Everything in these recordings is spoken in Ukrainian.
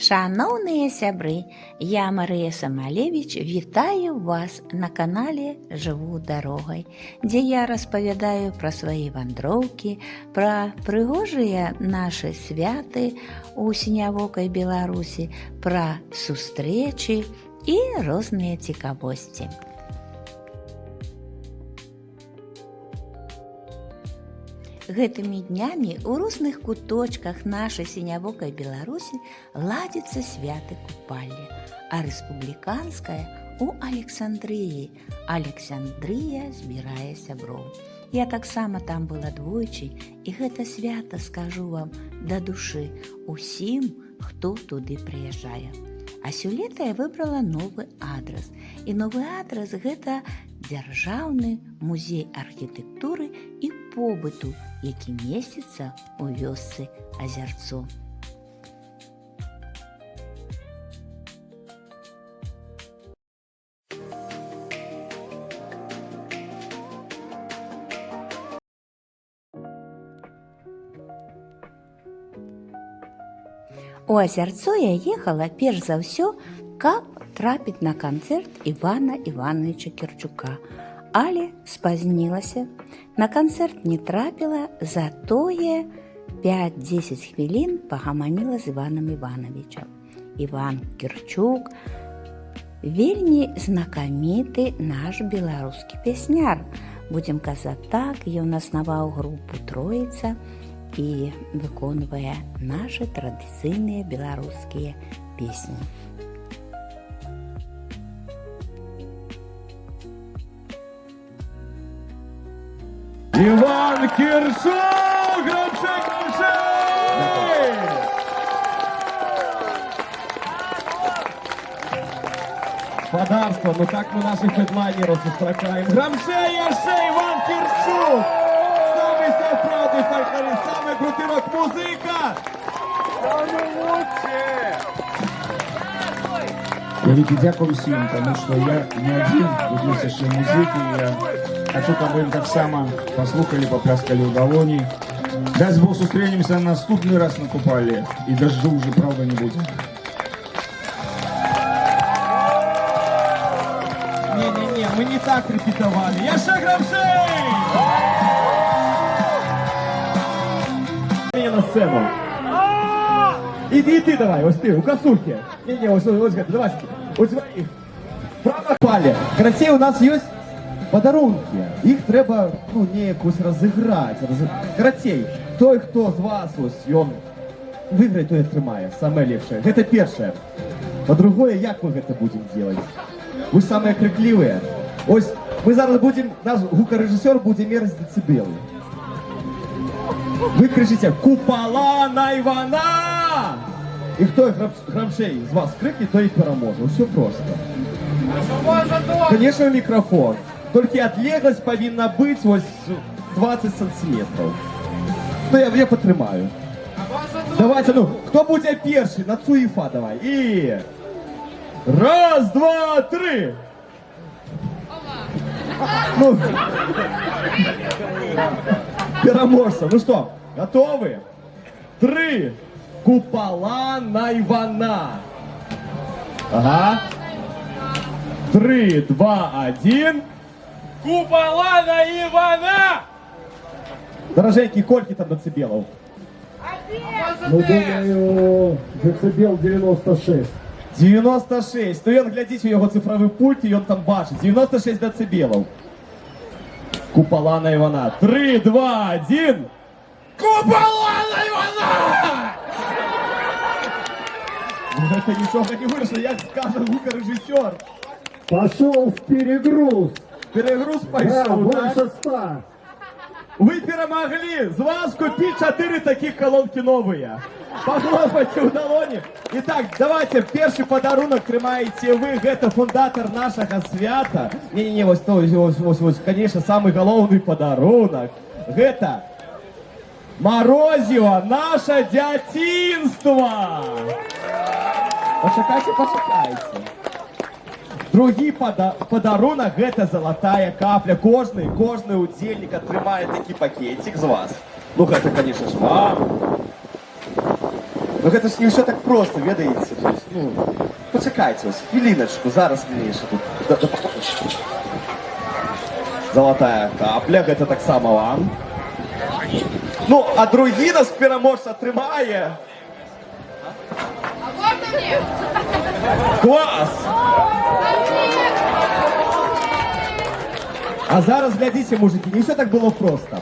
Шановні сябры, я Марія Самалевич вітаю вас на канале «Живу дорогой», дзе я распавядаю пра свае вандроўкі, пра прыгожыя нашы святы ў сінявокай Беларусі, пра сустрэчы і розныя цікавосці. Гэтымі днямі ў розных куточках нашай сінявокай Беларусі ладзіцца святы купалле, а рэспубліканская у Александрыі. Александрыя збірае сяброў. Я таксама там была двойчы, і гэта свята, скажу вам, да душы усім, хто туды прыязджае. А сёлета я выбрала новы адрас. І новы адрас – гэта дзяржаўны музей архітэктуры і побыту, які месціцца ў вёсцы Азярцо. У Азярцо я ехала перш за ўсё, каб трапіць на канцэрт Івана Івановича Керчука, але спазнілася. На канцэрт не трапіла, затое 5-10 хвілін пагаманіла з Іваном Івановичем. Іван Керчук вельмі знакаміты наш беларускі песняр. Будзем казаць так, ён аснаваў групу «Троіца» і выконвае нашы традыцыйныя беларускія песні. Иван Керчук! Громче, громче! Подарство, ну так мы наших хедлайнеров сустракаем. Громче еще Иван Керчук! Самый справді фольклорист, самый крутый рок-музыка! Самый лучший! Вялікі дзякуй усім, тому што я не адзін тут ёсць яшчэ музыкі. Я хочу, каб вы таксама паслухалі, папляскалі ў далоні. Даць Бог, сустрэнемся наступны раз на купалле, і дажджу ўжо, правда, не будзе. Не-не-не, мы не так репетовали. Яшчэ громчей! Меня на сцену. Иди ты давай, ось ты, у косухи. Не-не, ось давай. У твоих. Право палі. Карацей, у нас есть подарунки. Их треба, неяк ось разыграть. Карацей, той, хто з вас ось, ён выиграет, той атрымае. Самое лепшее. Гэта першае. По-другое, як мы гэта будем делать? Вы самые крикливые. Ось, мы зараз будем, наш гукорежиссер будет мерить децибелы. Вы кричите «Купола на Ивана!» И кто громчей из вас крикнет, то и переможет. Все просто. Конечно, микрофон. Только отлеглость повинна быть вот 20 сантиметров. Ну, я потримаю. Давайте, кто будет первый? На Цуефа давай. И... Раз, два, три. Ну, переможца. Ну что, готовы? 3. Купола на Ивана. Ага. 3, 2, 1. Купола на Ивана! Дороженьки, кольки там децибелов? Ну, думаю, децибел 96. 96. Ну, ён, глядзіце, у яго цифровы пульт, і ён там бачыць. 96 децибелов. Купола на Ивана. 3, 2, 1. Купола на Ивана! Это ничего не вышло, як скажет звукорежиссер. Пошел в перегруз. Перегруз Да, пошел, больше 100. Вы перемогли! З вас купить 4 таких колонки новые. Похлопайте у долоні. Итак, давайте, перший подарунок тримаете вы. Это фундатор нашего свята. Не-не-не, ось, конечно, самый головный подарунок. Это Морозиво, наше дзяцінства. Почекайте. Другі подарунок – гэта золотая капля. Кожны удзельнік атрымае такі пакетик з вас. Ну, гэта, конечно ж, вам. Ну гэта ж не все так просто, ведаеце. То есть, ну, почекайте ось, хвилиночку, зараз мені ще тут. Золотая капля, гэта так само вам. Ну, а другі нас переможця тримає. Клас! А зараз глядите, мужики, не все так было просто.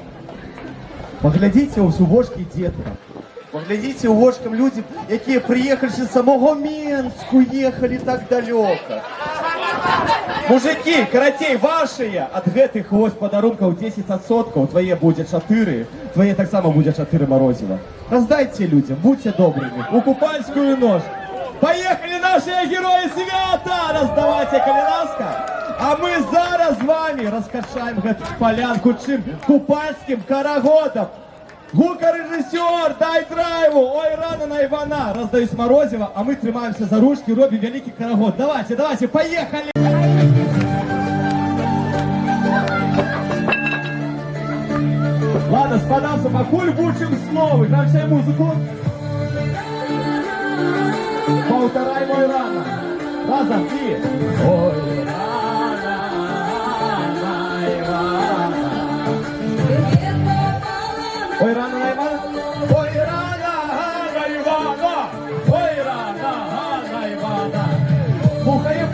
Поглядите ось у вошки дітка. Поглядите у вошкам люди, які приїхали з самого Мінську, їхали так далеко. Мужики, каратей, ваши, от гэтых ось подарунков 10%, твои будет 4, твои так само будет 4 Морозива. Раздайте людям, будьте добрыми, у купальскую нож. Поехали наши герои свята, раздавайте калинаска. А мы зараз з вами раскачаем эту полянку чим купальским карагодом. Гукарежисер, дай драйву, ой, рано на Ивана. Раздаюсь Морозива, а мы тримаемся за ручки, робим великий карагод. Давайте, давайте, поехали! Ладно, спадався, покуль вучим слово, граем всю музыку. Полторай мой рано. Разом и... Ой, рано, Ивана. Ой, рано на Ивана. Ой, рано на Ивана. Ой, рано на Ивана. Слухаем.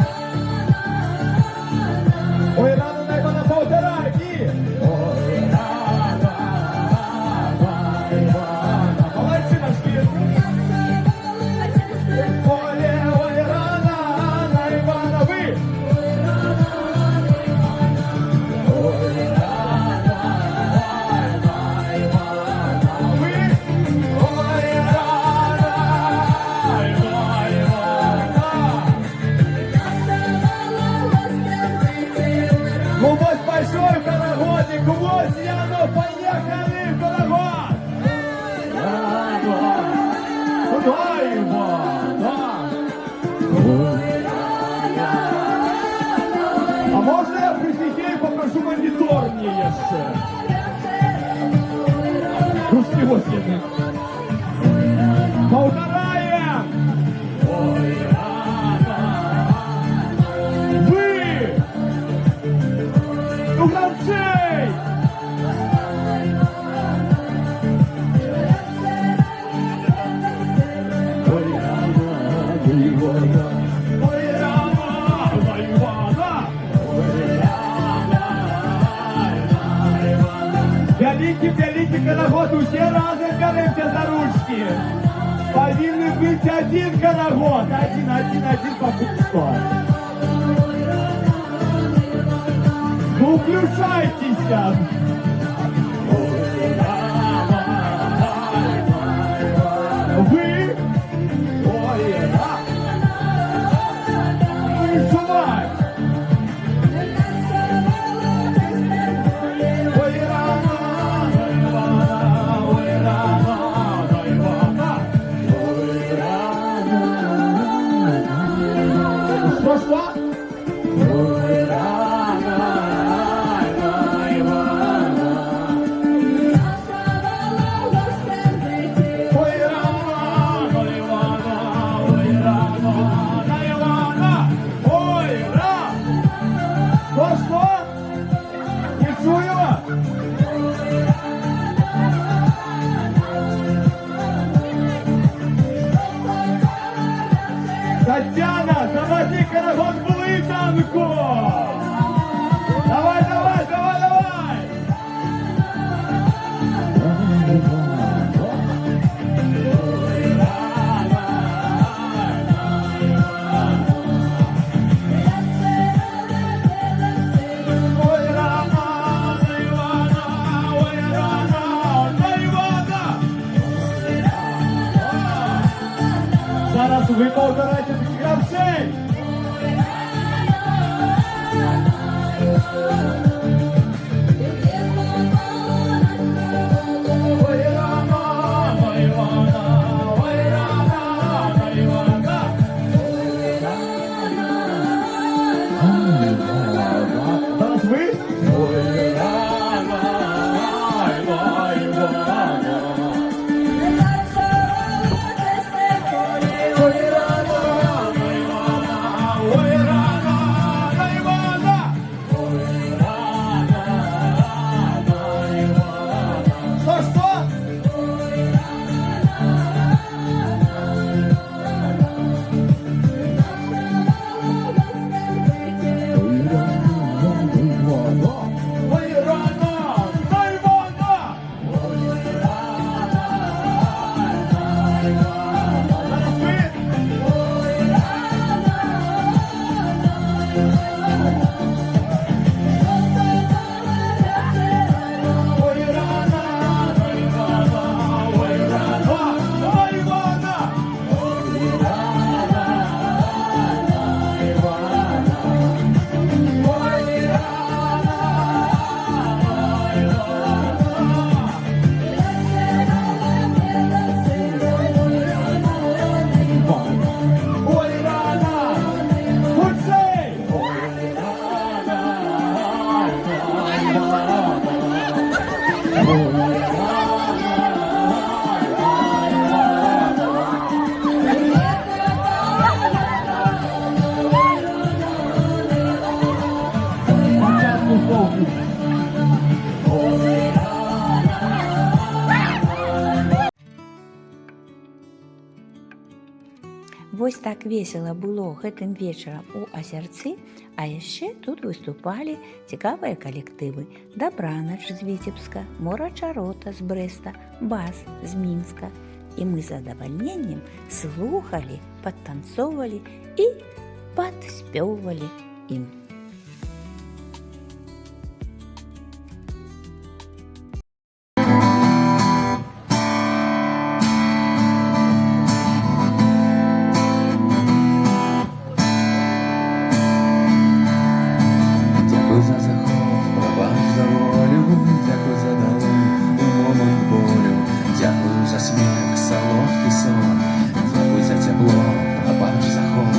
Ой, рано на Ивана, полторай и... Ой, рано на Ивана. Молодчина, шкир. Ой, рано на Ивана, вы. Ну вот большой карагодик, вот Яно, поехали в карагод! Дай его, да! А можно я присягаю попрошу монитор мне еще? Русский восемь. Полтораем! Вы! Ну, громчей! Ой, рано, Ивана! Великий карагод, усе разом беремся за ручки. Повинны быть один карагод. Один, покупко. Ну, включайтесь! Вы? Ой, да! Сувать! Ой, рано, Ивана! Ой, рано, Ивана! Ой, рано! Что? Ой, рано, Ивана! Ой, рано, Ивана! Ой, рано, Ивана! Ой, рано! Что? Не чую! Татьяна, заводи карагод в лытанку! Давай! Ой, рано, Ивана! Ой, рано, Ивана! Зараз ви повторайте гравцей! Ой, рано, Ивана! Ой, рано, Ивана! Зараз ви? Ой, рано, Ивана! Вось так весела было гэтым вечарам у Азярцы, а яшчэ тут выступалі цікавыя калектывы Дабранач з Віцебска, Мора-Чарота з Брэста, Бас з Мінска. І мы з задавальненнем слухалі, падтанцоўвалі і падспёўвалі ім. Дякую за захоп, пробач за волю, дякую за долонь у момент болю, дякую за сміх, солодкий сон, дякую за тепло, пробач за ход.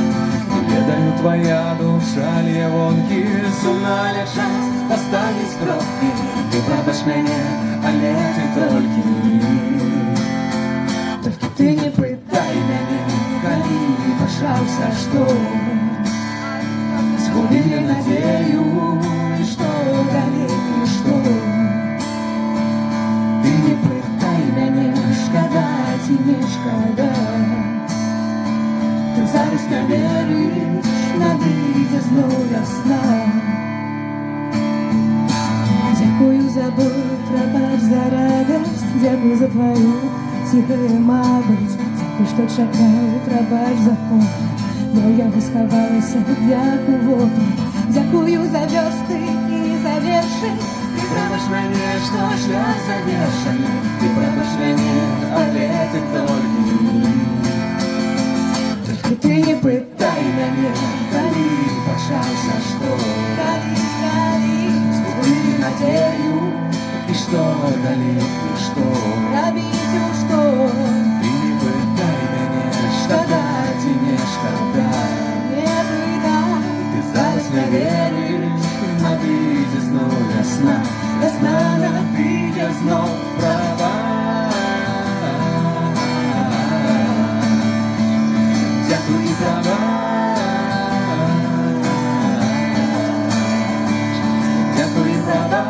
І ведаю, твоя душа лє вонкі, сумна ляжаць, паставіць кропкі. Ты пробач мяне, але ты толькі ты не пытай мяне, калі пачаўся штурм. Згубили надею, и что далее, и что? Ты не пытай меня, шкода, ці не шкода. Ты зараз не веришь, надыдзе зноў вясна. Дзякую за боль, прабач за радость, дзякую за твою тихую мабыць, дзякуй, што чакаю, прабач за погляд. Но я бы сховалася, дякую вопли, дякую за вёрсты і за вершы. Ты пробач мяне, што шлях завершаны, ты пробач мяне, але ты толькі ты не пытай мяне, калі пачаўся штурм. Згубілі надзею, і што далей, і што рабіць, у што? Ты не пытай мяне, шкада ці не шкада, не пытай. Ты зараз не вериш, надыдзе зноў вясна, вясна надыдзе зноў права. Дзякуй і права, дзякуй і права,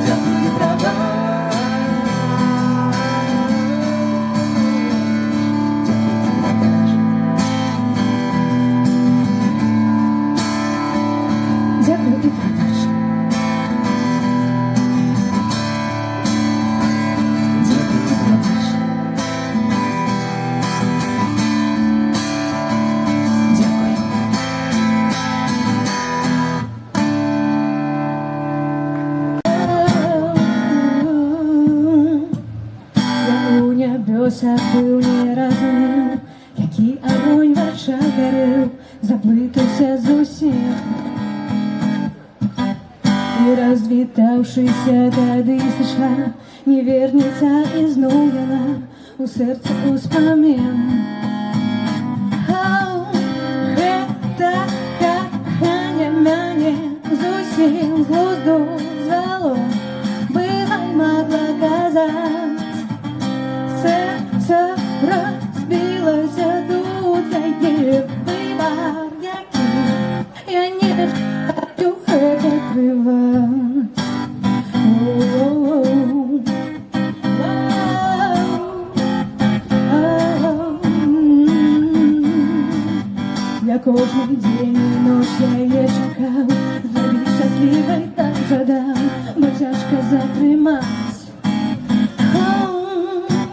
дзякуй і права. Дзякуй і прабач. Дзякуй і прабач. Дзякуй. Я у нябёсах быў не разумеў, які агонь в вачах гарэў, заблытаўся зусім. І развітаўшыся тады сышла, не вернецца ізноў яна у сэрцы ўспамін. Гэта каханне мяне зусім з глузду звяло, бывай магла казаць, сэрца разбілася тут яе выбар, які я не хочу гэта крываць. Я кожны дзень і ноч яе чакаў, зрабіць шчаслівай так жадаў, бо цяжка затрымаць.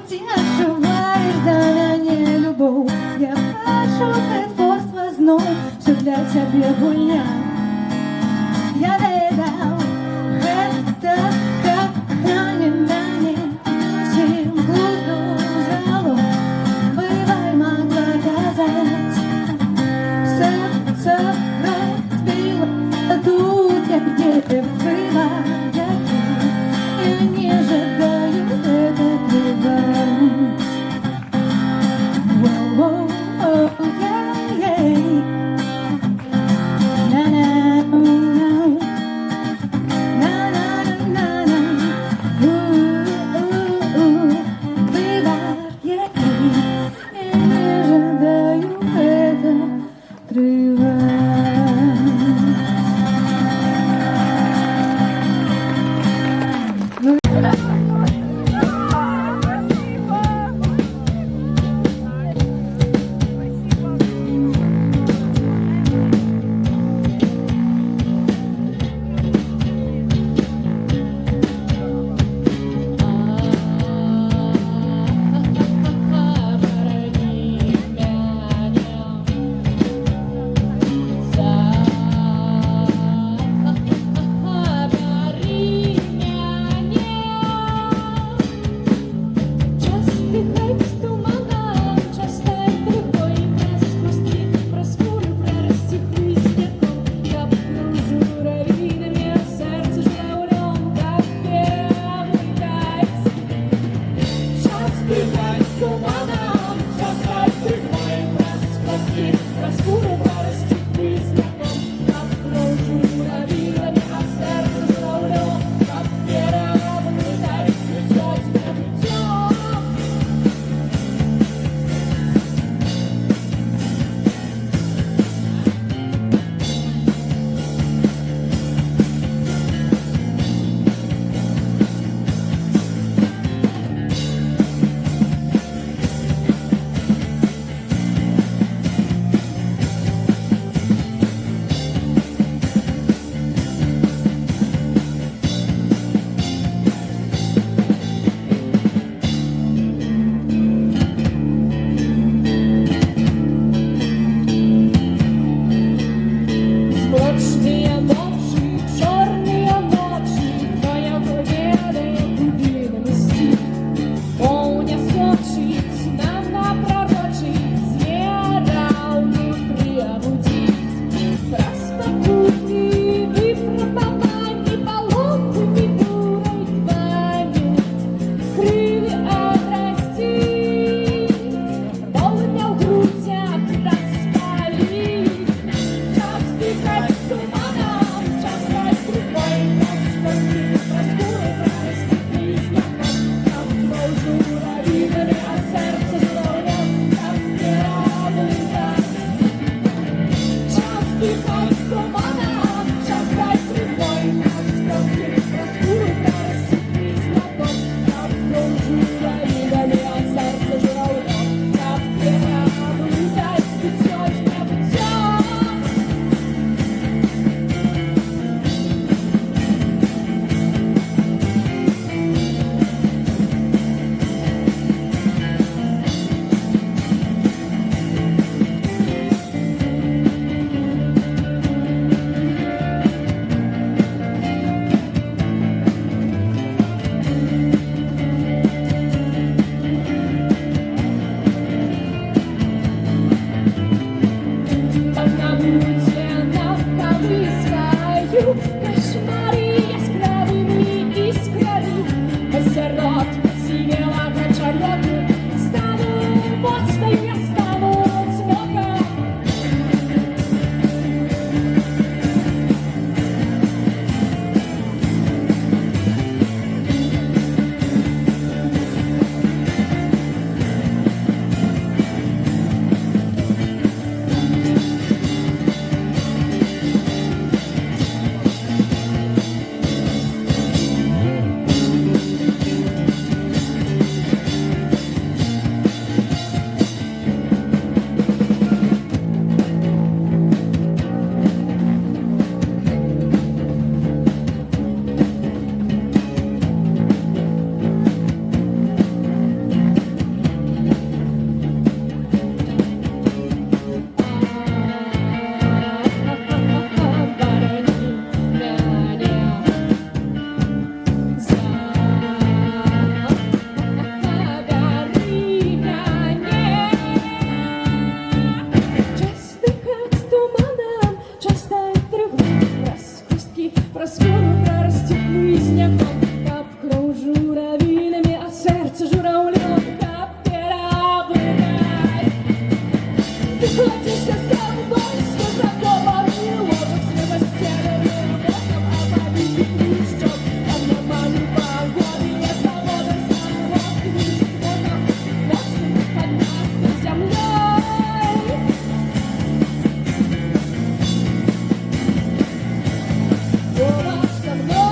Ці адчуваеш да мяне любоў, я бачу прытворства зноў, усё для цябе гульня. Я ведаў, гэта каханне мяне зусім з глузду звяло, бывай магла казаць, сэрца прасвону прорасти хмызняком, кап кров журавиными, а сердце журавлем, кап переобрывай. Ты ходишь за собой, все закованный ложек, с небостяным ботом, а побитый крючок, там нормальный погоды, нет завода, завод, крючком, ночным под нашей землей. Дома со мной.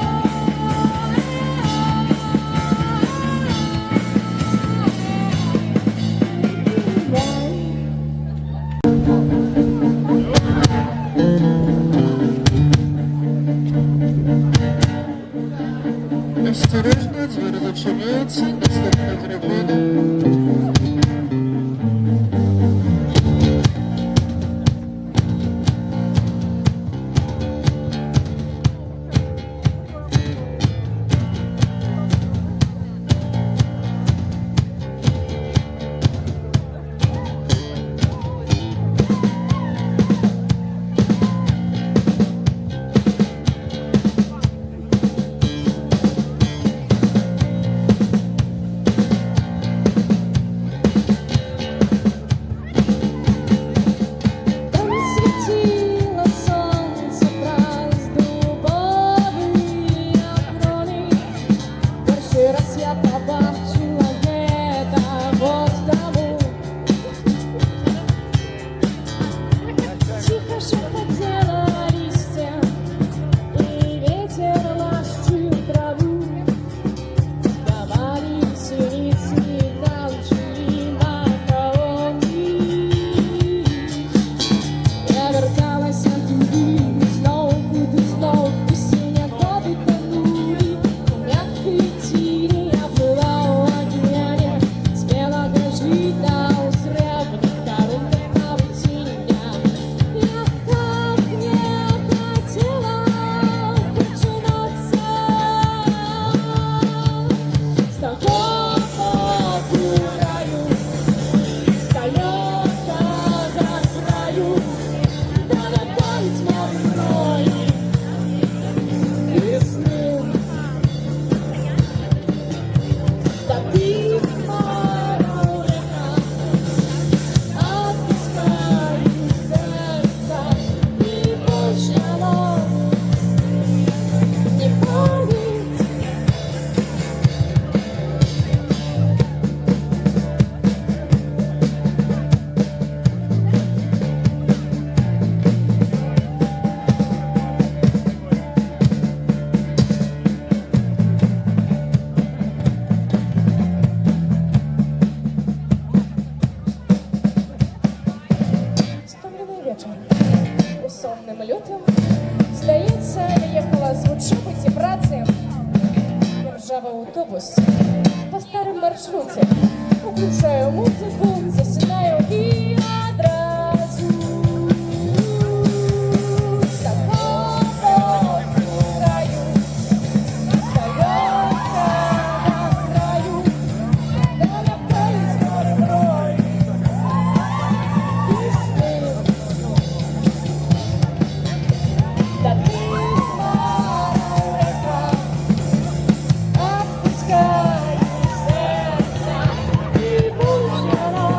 Осторожно, дверь зачиняется, достаточно телефона. Там светило солнце празднували окроны. Перший раз я побачила это вот тому. Тихо шепотело листья, и ветер лащил траву. Давали синицы, танцули на колонии. Я верталась от любви, снова, и синя годы тонули. В мягкой тине я плыла в океане, спела грозита у сребных корундов на паутине. Я так не хотела причинаться с тобой краю, с далека за краю. Да добавить морской весны. Да ты моя река, отпускай сердце, и больше оно не будет. Стомлений вечір усонним лютим. Здається, я їхала з учоби ці праці. Ржавий автобус по старим маршруті. Включаю музику, засинаю і одразу з тобою граю. Далека на краю, далека із морем пісни. Да ты моя река, отпускай сердце, и пусть оно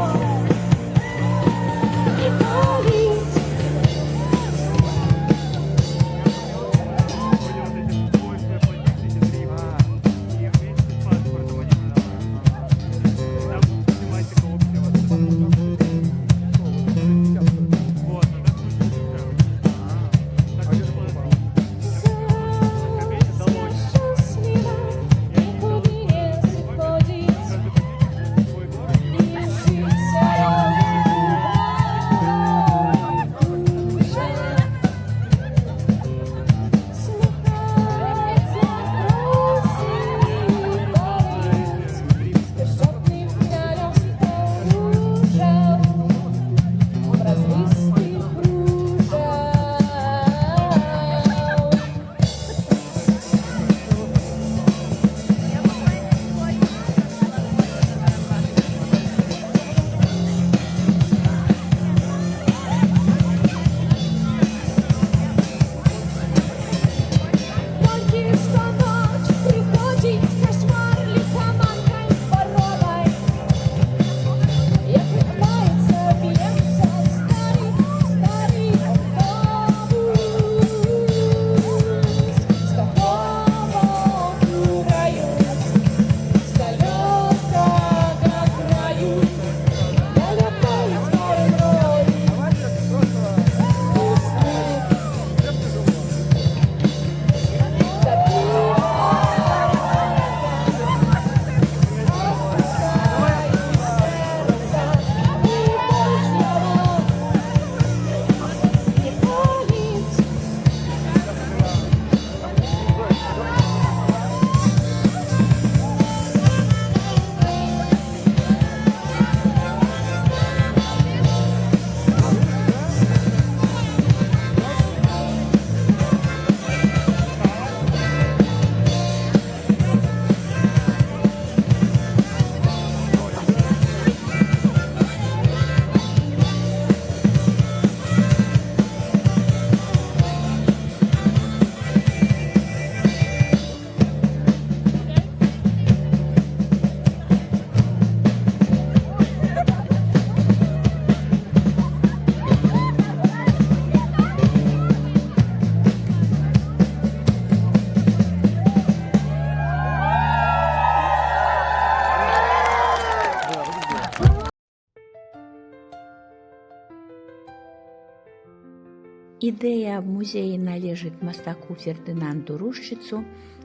Ідэя аб музеі належыць мастаку Фердынанду Рушчыцу.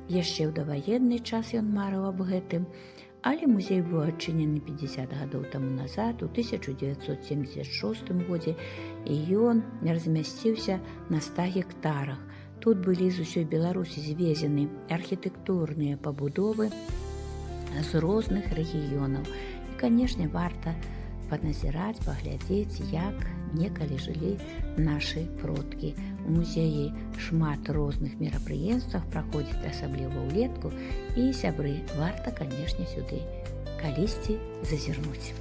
Яшчэ ў даваенны час ён марыў аб гэтым, але музей быў адчынены 50 гадоў таму назад, у 1976 годзе, і ён размясціўся на 100 гектарах. Тут былі з усёй Беларусі звезены архітэктурныя пабудовы з розных рэгіёнаў. І, канешне, варта паназіраць, паглядзець, як некалі жылі нашы продкі. У музеі шмат розных мерапрыемстваў праходзіць, асабліва ўлетку, і, сябры, варта, канешне, сюды калісьці зазірнуць.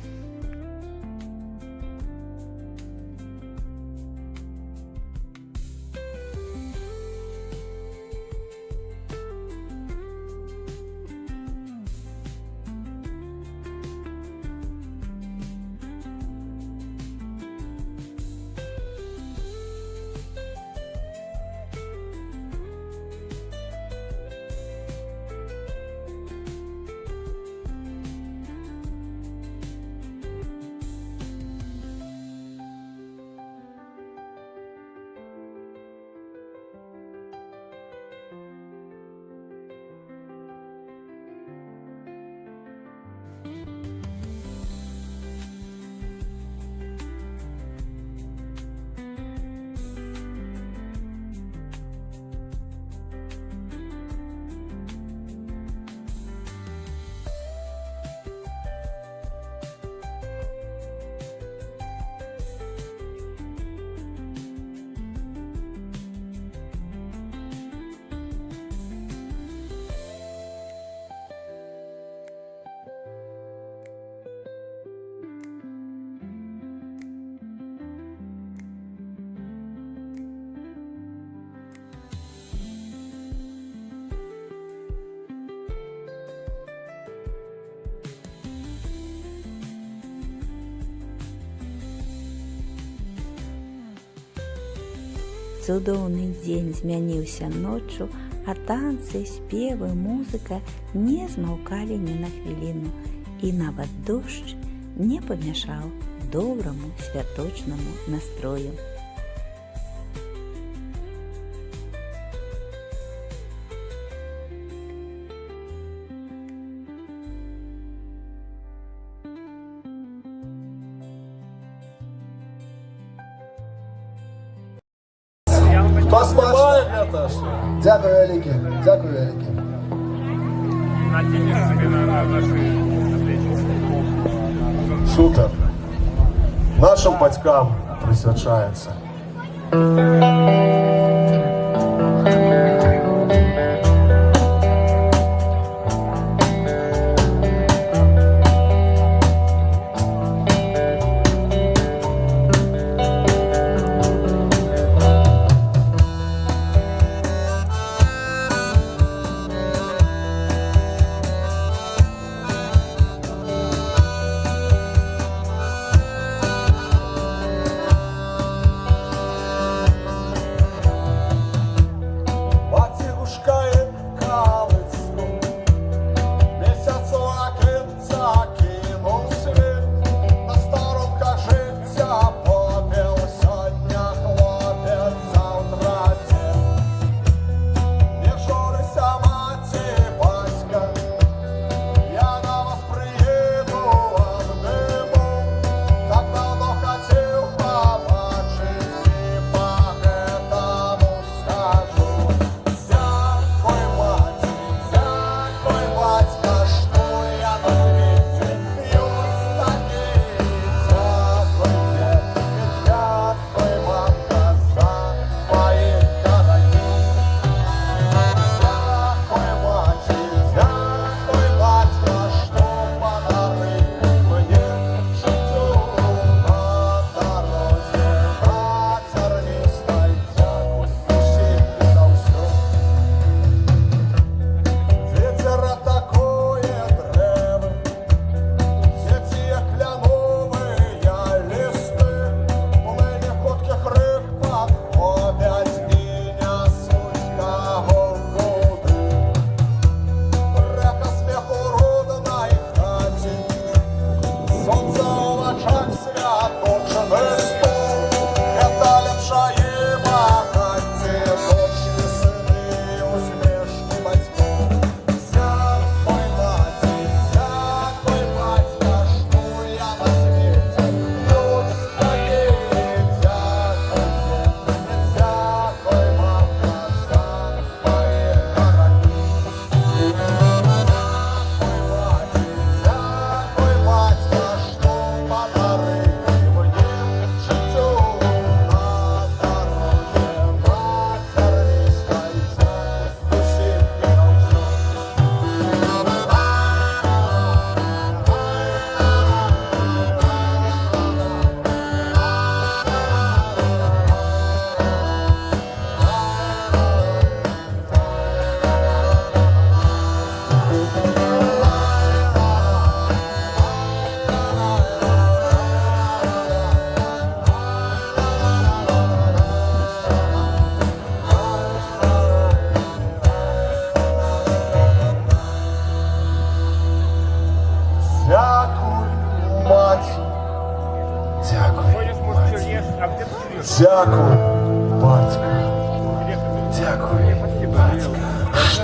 Цудоўны дзень змяніўся ноччу, а танцы, спевы, музыка не змаўкалі ні на хвіліну. І нават дождж не памяшаў добраму святочнаму настрою. Дякую велике, дякую велике. Супер. Нашим батькам присвячається.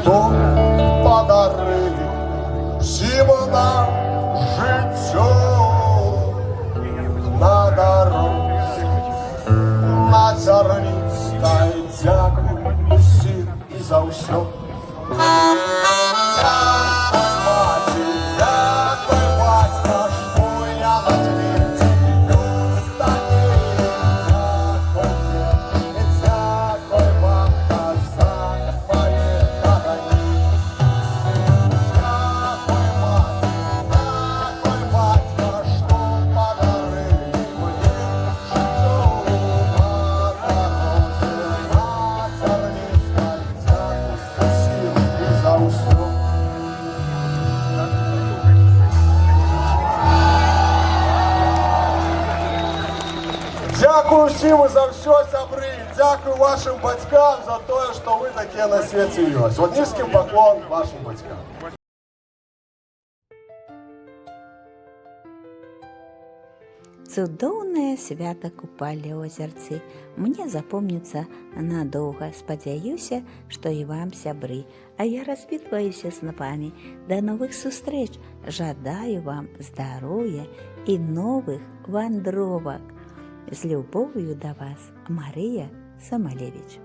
что подарили всім нам життя на дорозі, на царністай. Дякую всім і за все. Мати, дякую, батька, що я на світі останній. Дякую вам за моє кохання. Дякую, мати, дякую, батька, що подарили мені життя на дорозі, на царністай. Дякую всім і за все. Дякую всім і за все, сябри. Дякую вашим батькам за те, що ви такі на світі є. От низький поклон вашим батькам. Цудоўнае свята купалі ў азярцы. Мне запомніцца надоўга. Спадзяюся, што і вам, сябры. А я развітваюся снапамі. Да новых сустрэч. Жадаю вам здароўя і новых вандровак. З любов'ю да вас, Марыя Самалевіч.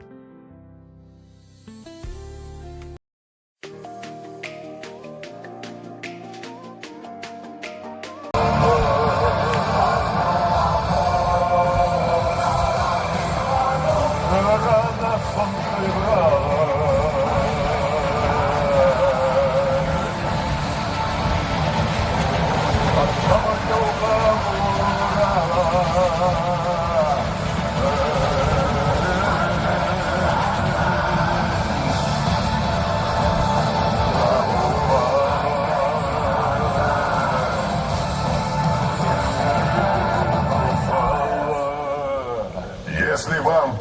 Если вам